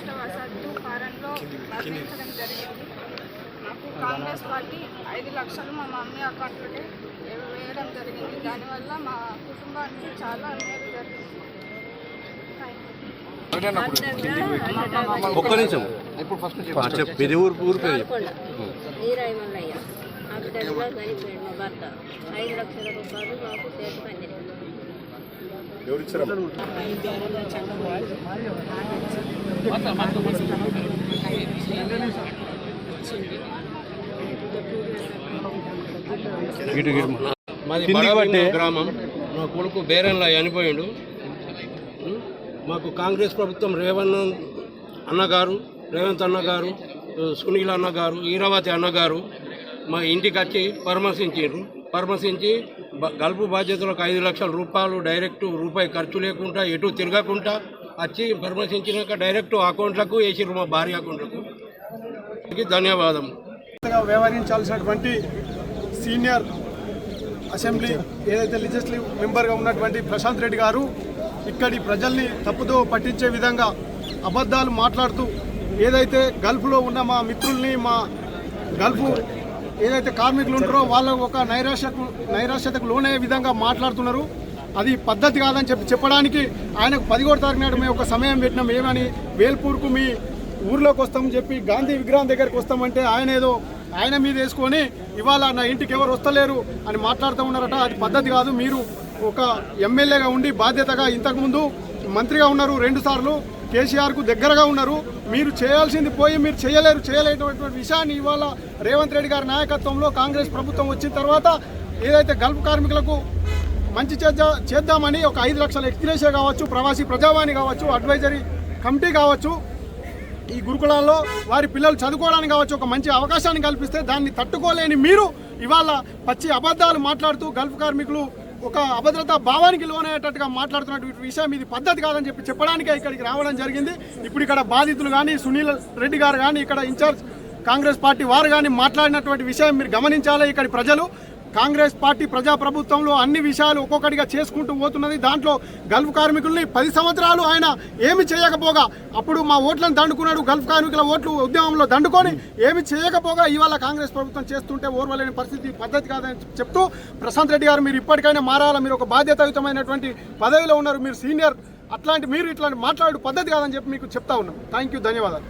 దురదృష్టవశాత్తు కారంలో మరణించడం జరిగింది. నాకు కాంగ్రెస్ పార్టీ 5 లక్షలు మా మమ్మీ అకౌంట్లోకి వేయడం జరిగింది. దానివల్ల మా కుటుంబానికి చాలా అన్యాయం జరిగింది. ఒక్క నిమిషం ఇప్పుడు ఫస్ట్ చెప్పేది ఊరు పేరు నీరాయమల్లయ్య హాస్పిటల్లో చనిపోయాడు మా భర్త. 5 లక్షల రూపాయలు మాకు చేతి పని మాది గ్రామం. మా కొడుకు బేరంలో చనిపోయాడు. మాకు కాంగ్రెస్ ప్రభుత్వం రేవంత్ అన్నగారు, సునీల్ అన్నగారు, ఈరావతి అన్నగారు మా ఇంటికి వచ్చి పరామర్శించి గల్పు బాధ్యతలకు 5 లక్షల రూపాయలు డైరెక్ట్ రూపాయి ఖర్చు లేకుండా ఎటు తిరగకుండా వచ్చి పరామర్శించినాక డైరెక్ట్ అకౌంట్లకు వేసిర్రు, మా భార్య అకౌంట్లకు. ధన్యవాదం. వ్యవహరించాల్సినటువంటి సీనియర్ అసెంబ్లీ ఏదైతే లెజిస్లేటివ్ మెంబర్గా ఉన్నటువంటి ప్రశాంత్ రెడ్డి గారు ఇక్కడి ప్రజల్ని తప్పుదో పట్టించే విధంగా అబద్ధాలు మాట్లాడుతూ ఏదైతే గల్ఫ్లో ఉన్న మా మిత్రుల్ని, మా గల్ఫ్ ఏదైతే కార్మికులు ఉంటారో వాళ్ళ ఒక నైరాశ్యతకు లోనయ్యే విధంగా మాట్లాడుతున్నారు. అది పద్ధతి కాదని చెప్పడానికి ఆయనకు 11వ తారీఖు నాడు మేము ఒక సమయం పెట్టినాం. ఏమని వేల్పూర్కు మీ ఊర్లోకి వస్తామని చెప్పి గాంధీ విగ్రహం దగ్గరికి వస్తామంటే ఆయన మీద వేసుకొని ఇవాళ నా ఇంటికి ఎవరు వస్తలేరు అని మాట్లాడుతూ ఉన్నారట. అది పద్ధతి కాదు. మీరు ఒక ఎమ్మెల్యేగా ఉండి బాధ్యతగా ఇంతకుముందు మంత్రిగా ఉన్నారు, 2 సార్లు కేసీఆర్కు దగ్గరగా ఉన్నారు. మీరు చేయాల్సింది పోయి మీరు చేయలేనటువంటి విషయాన్ని ఇవాళ రేవంత్ రెడ్డి గారి నాయకత్వంలో కాంగ్రెస్ ప్రభుత్వం వచ్చిన తర్వాత ఏదైతే గల్ఫ్ కార్మికులకు మంచి చేద్దామని ఒక 5 లక్షల ఎక్స్గ్రేషియా కావచ్చు, ప్రవాసీ ప్రజావాణి కావచ్చు, అడ్వైజరీ కమిటీ కావచ్చు, ఈ గురుకులాల్లో వారి పిల్లలు చదువుకోవడానికి కావచ్చు ఒక మంచి అవకాశాన్ని కల్పిస్తే దాన్ని తట్టుకోలేని మీరు ఇవాళ పచ్చి అబద్ధాలు మాట్లాడుతూ గల్ఫ్ కార్మికులు ఒక అభద్రతా భావానికి లోనయ్యేటట్టుగా మాట్లాడుతున్నటువంటి విషయం ఇది పద్ధతి కాదని చెప్పడానికే ఇక్కడికి రావడం జరిగింది. ఇప్పుడు ఇక్కడ బాధితులు కానీ, సునీల్ రెడ్డి గారు కానీ, ఇక్కడ ఇన్ఛార్జ్ కాంగ్రెస్ పార్టీ వారు కానీ మాట్లాడినటువంటి విషయం మీరు గమనించాలి. ఇక్కడి ప్రజలు కాంగ్రెస్ పార్టీ ప్రజాప్రభుత్వంలో అన్ని విషయాలు ఒక్కొక్కటిగా చేసుకుంటూ పోతున్నది. దాంట్లో గల్ఫ్ కార్మికుల్ని 10 సంవత్సరాలు ఆయన ఏమి చేయకపోగా, అప్పుడు మా ఓట్లను దండుకున్నాడు, గల్ఫ్ కార్మికుల ఓట్లు ఉద్యమంలో దండుకొని ఏమి చేయకపోగా ఇవాళ కాంగ్రెస్ ప్రభుత్వం చేస్తుంటే ఓర్వలేని పరిస్థితి పద్ధతి కాదని చెప్తూ ప్రశాంత్ రెడ్డి గారు మీరు ఇప్పటికైనా మారాలా. మీరు ఒక బాధ్యతాయుతమైనటువంటి పదవిలో ఉన్నారు, మీరు సీనియర్. మీరు ఇట్లాంటి మాట్లాడు పద్ధతి కాదని చెప్పి మీకు చెప్తా ఉన్నాం. థ్యాంక్ యూ, ధన్యవాదాలు.